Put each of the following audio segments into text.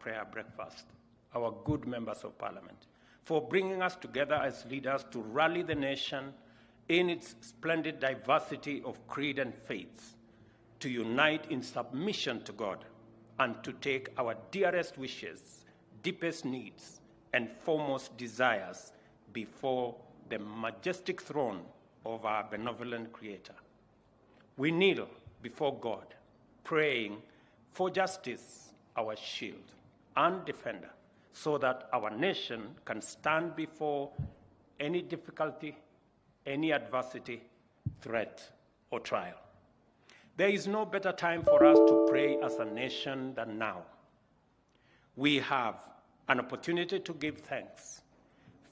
Prayer breakfast, our good members of parliament, for bringing us together as leaders to rally the nation in its splendid diversity of creed and faiths, to unite in submission to God, and to take our dearest wishes, deepest needs, and foremost desires before the majestic throne of our benevolent Creator. We kneel before God, praying for justice, our shield and defender, so that our nation can stand before any difficulty, any adversity, threat, or trial. There is no better time for us to pray as a nation than now. We have an opportunity to give thanks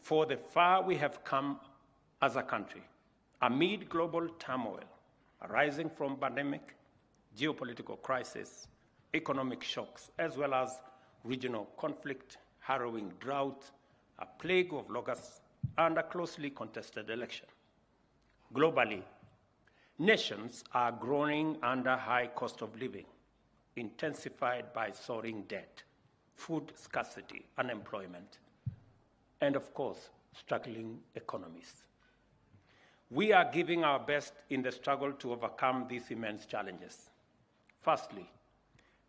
for the far we have come as a country amid global turmoil arising from pandemic, geopolitical crisis, economic shocks, as well as regional conflict, harrowing drought, a plague of locusts, and a closely contested election. Globally, nations are groaning under high cost of living, intensified by soaring debt, food scarcity, unemployment, and of course, struggling economies. We are giving our best in the struggle to overcome these immense challenges. Firstly,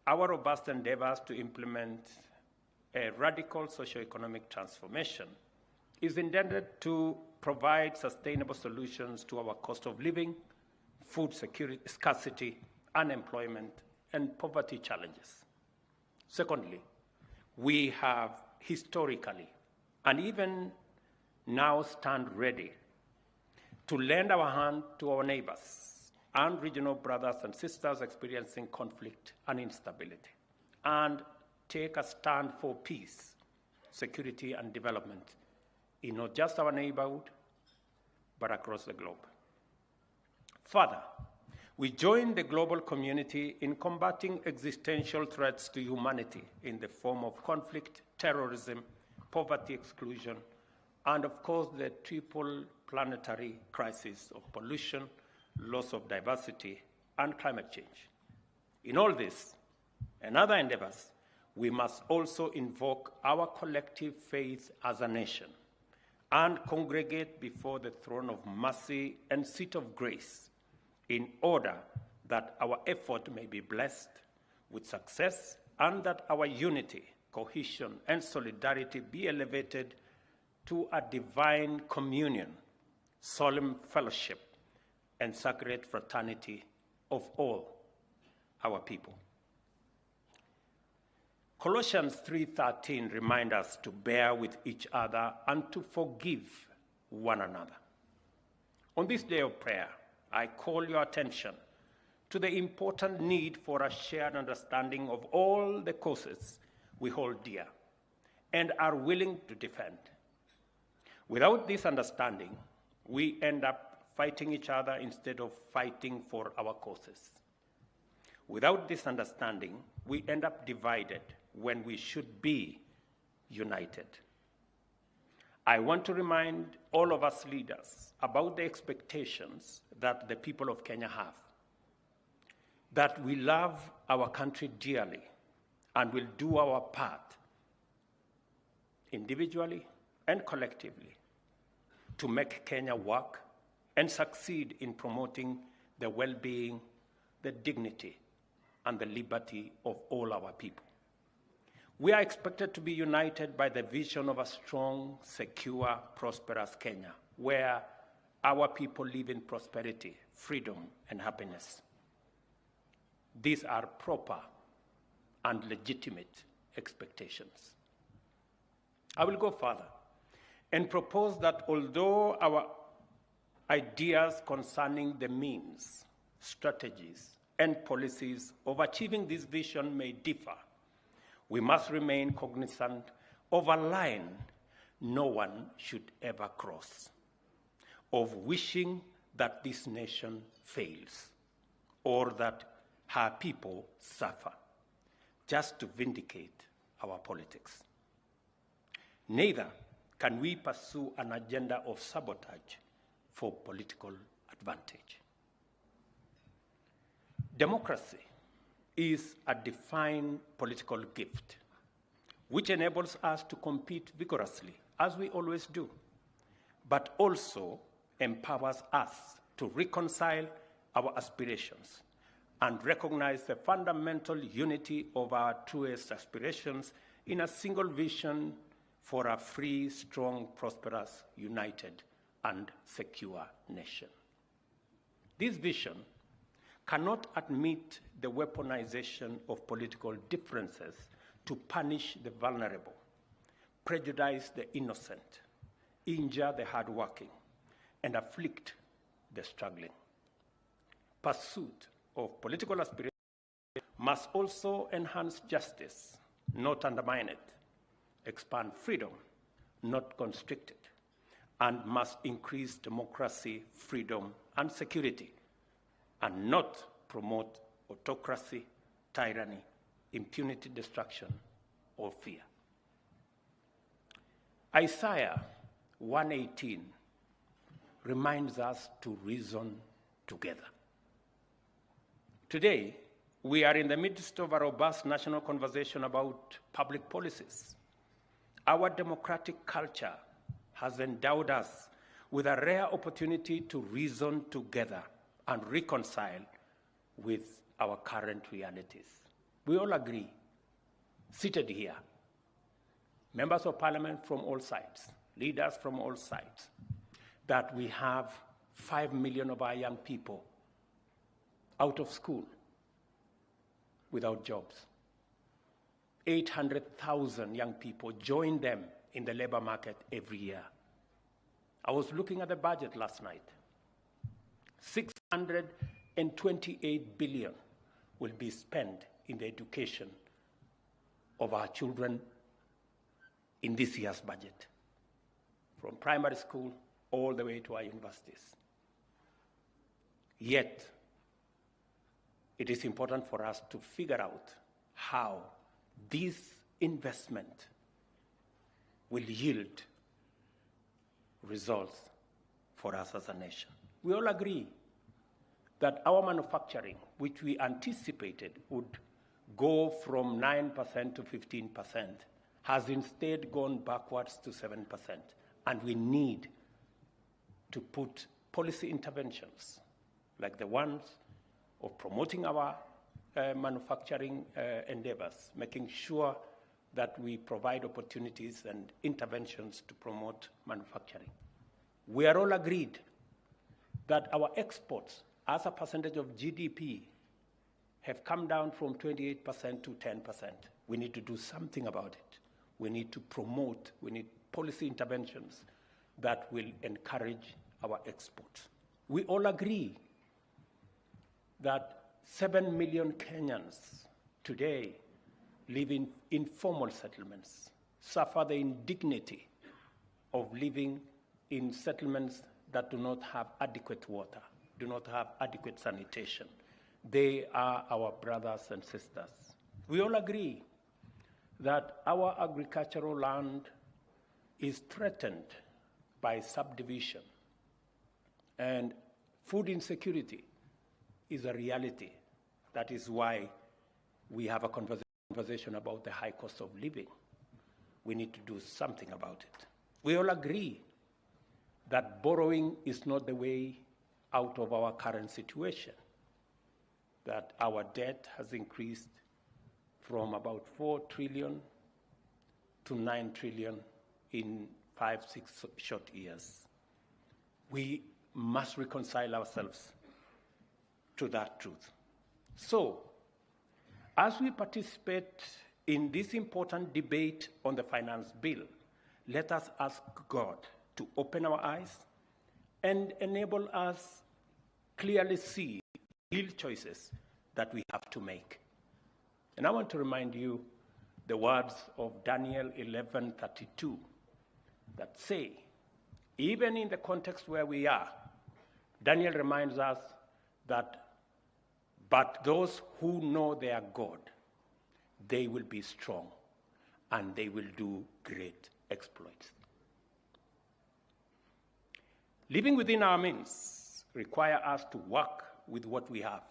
our robust endeavors to implement a radical socio-economic transformation is intended to provide sustainable solutions to our cost of living, food security, scarcity, unemployment, and poverty challenges. Secondly, we have historically and even now stand ready to lend our hand to our neighbors and regional brothers and sisters experiencing conflict and instability, and take a stand for peace, security, and development in not just our neighborhood, but across the globe. Further, we join the global community in combating existential threats to humanity in the form of conflict, terrorism, poverty exclusion, and of course the triple planetary crisis of pollution, loss of diversity, and climate change. In all this and other endeavors, we must also invoke our collective faith as a nation and congregate before the throne of mercy and seat of grace in order that our effort may be blessed with success and that our unity, cohesion, and solidarity be elevated to a divine communion, solemn fellowship, and sacred fraternity of all our people. Colossians 3:13 reminds us to bear with each other and to forgive one another. On this day of prayer, I call your attention to the important need for a shared understanding of all the causes we hold dear and are willing to defend. Without this understanding, we end up fighting each other instead of fighting for our causes. Without this understanding, we end up divided when we should be united. I want to remind all of us leaders about the expectations that the people of Kenya have, that we love our country dearly and will do our part, individually and collectively, to make Kenya work and succeed in promoting the well-being, the dignity, and the liberty of all our people. We are expected to be united by the vision of a strong, secure, prosperous Kenya, where our people live in prosperity, freedom, and happiness. These are proper and legitimate expectations. I will go further and propose that although our ideas concerning the means, strategies, and policies of achieving this vision may differ, we must remain cognizant of a line no one should ever cross, of wishing that this nation fails or that her people suffer, just to vindicate our politics. Neither can we pursue an agenda of sabotage for political advantage. Democracy is a defined political gift which enables us to compete vigorously, as we always do, but also empowers us to reconcile our aspirations and recognize the fundamental unity of our truest aspirations in a single vision for a free, strong, prosperous, united, and secure nation. This vision cannot admit the weaponization of political differences to punish the vulnerable, prejudice the innocent, injure the hardworking, and afflict the struggling. Pursuit of political aspiration must also enhance justice, not undermine it, expand freedom, not constrict it, and must increase democracy, freedom, and security, and not promote autocracy, tyranny, impunity, destruction, or fear. Isaiah 1:18 reminds us to reason together. Today, we are in the midst of a robust national conversation about public policies. Our democratic culture has endowed us with a rare opportunity to reason together and reconcile with our current realities. We all agree, seated here, members of parliament from all sides, leaders from all sides, that we have 5 million of our young people out of school without jobs. 800,000 young people join them in the labor market every year. I was looking at the budget last night. 628 billion will be spent in the education of our children in this year's budget, from primary school all the way to our universities. Yet, it is important for us to figure out how this investment will yield results for us as a nation. We all agree that our manufacturing, which we anticipated would go from 9% to 15%, has instead gone backwards to 7%. And we need to put policy interventions like the ones of promoting our manufacturing endeavors, making sure that we provide opportunities and interventions to promote manufacturing. We are all agreed that our exports as a percentage of GDP have come down from 28% to 10%. We need to do something about it. We need to promote, we need policy interventions that will encourage our exports. We all agree that 7 million Kenyans today live in informal settlements, suffer the indignity of living in settlements that do not have adequate water, do not have adequate sanitation. They are our brothers and sisters. We all agree that our agricultural land is threatened by subdivision, and food insecurity is a reality. That is why we have a conversation about the high cost of living. We need to do something about it. We all agree that borrowing is not the way out of our current situation, that our debt has increased from about 4 trillion to 9 trillion in 5-6 short years. We must reconcile ourselves to that truth. So, as we participate in this important debate on the finance bill, let us ask God to open our eyes and enable us clearly see real choices that we have to make. And I want to remind you the words of Daniel 11:32 that say, even in the context where we are, Daniel reminds us that, but those who know their God, they will be strong and they will do great exploits. Living within our means requires us to work with what we have.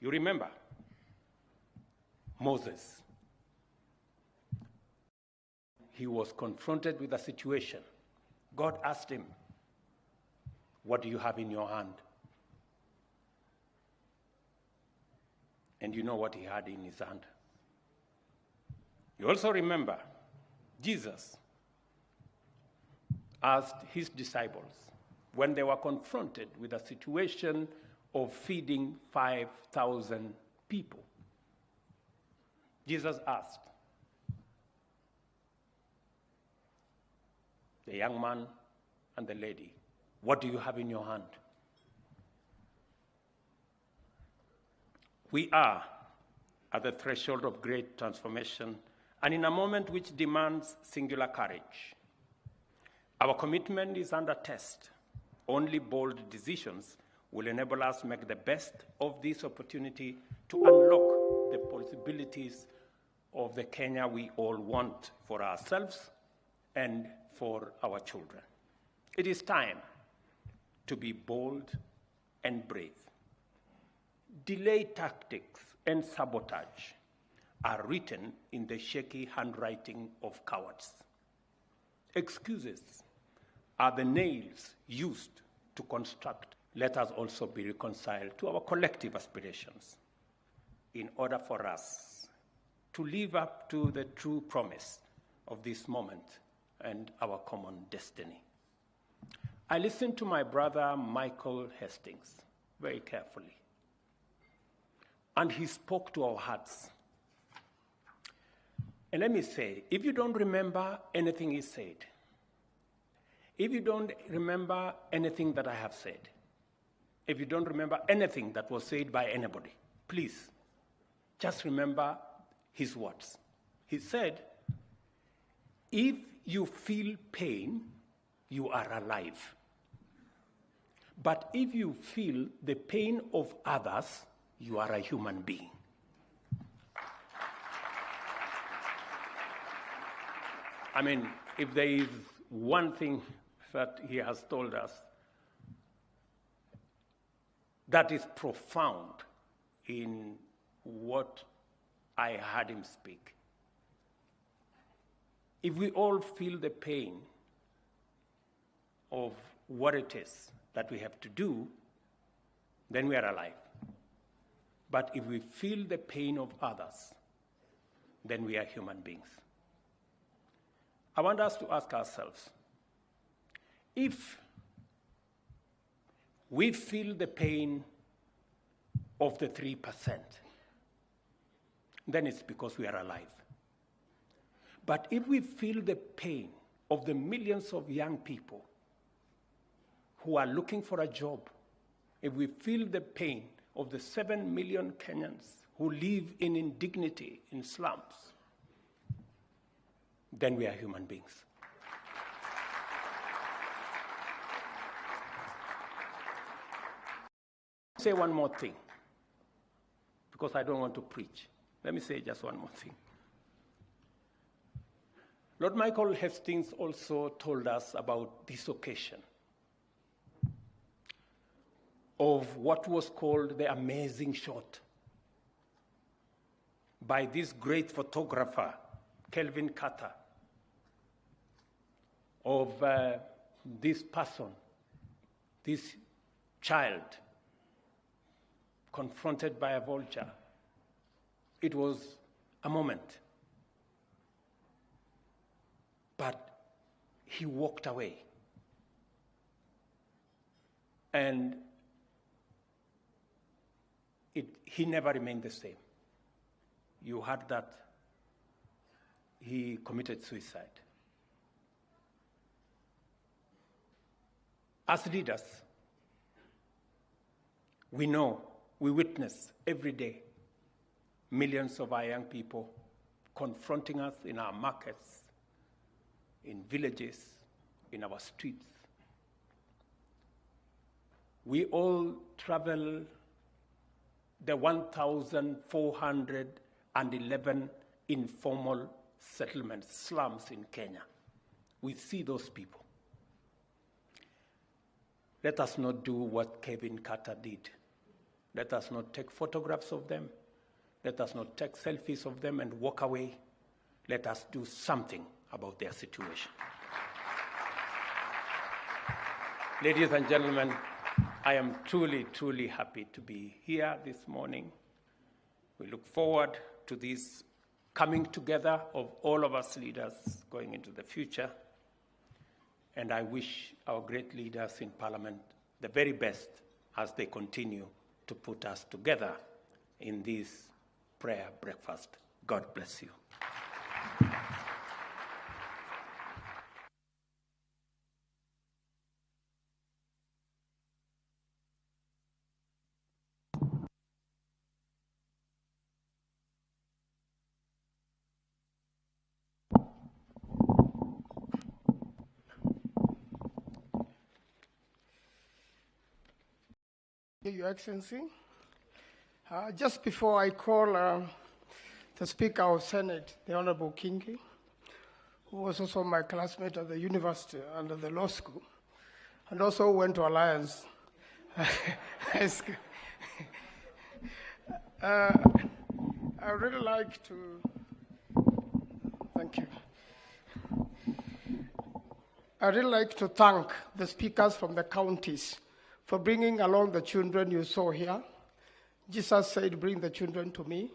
You remember Moses. He was confronted with a situation. God asked him, "What do you have in your hand?" And you know what he had in his hand. You also remember Jesus asked his disciples when they were confronted with a situation of feeding 5,000 people. Jesus asked the young man and the lady, "What do you have in your hand?" We are at the threshold of great transformation and in a moment which demands singular courage. Our commitment is under test. Only bold decisions will enable us to make the best of this opportunity to unlock the possibilities of the Kenya we all want for ourselves and for our children. It is time to be bold and brave. Delay tactics and sabotage are written in the shaky handwriting of cowards. Excuses are the nails used to construct. Let us also be reconciled to our collective aspirations in order for us to live up to the true promise of this moment and our common destiny. I listened to my brother Michael Hastings very carefully, and he spoke to our hearts. And let me say, if you don't remember anything he said, if you don't remember anything that I have said, if you don't remember anything that was said by anybody, please just remember his words. He said, "If you feel pain, you are alive. But if you feel the pain of others, you are a human being." I mean, if there is one thing that he has told us that is profound in what I heard him speak, if we all feel the pain of what it is that we have to do, then we are alive. But if we feel the pain of others, then we are human beings. I want us to ask ourselves, if we feel the pain of the 3%, then it's because we are alive. But if we feel the pain of the millions of young people who are looking for a job, if we feel the pain of the 7 million Kenyans who live in indignity in slums, then we are human beings. Say one more thing, because I don't want to preach. Let me say just one more thing. Lord Michael Hastings also told us about this occasion of what was called the amazing shot by this great photographer, Kelvin Carter, of this person, this child, confronted by a vulture. It was a moment. But he walked away. And he never remained the same. You heard that he committed suicide. As leaders, we know, we witness every day millions of our young people confronting us in our markets, in villages, in our streets. We all travel the 1,411 informal settlements, slums in Kenya. We see those people. Let us not do what Kevin Carter did. Let us not take photographs of them. Let us not take selfies of them and walk away. Let us do something about their situation. Ladies and gentlemen, I am truly, truly happy to be here this morning. We look forward to this coming together of all of us leaders going into the future. And I wish our great leaders in Parliament the very best as they continue to put us together in this prayer breakfast. God bless you. Your Excellency, just before I call the Speaker of Senate, the Honorable Kingi, who was also my classmate at the university and at the law school, and also went to Alliance High School. I really like to, thank you. I really like to thank the speakers from the counties for bringing along the children you saw here. Jesus said, bring the children to me.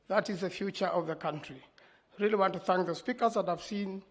That is the future of the country. I really want to thank the speakers that I've seen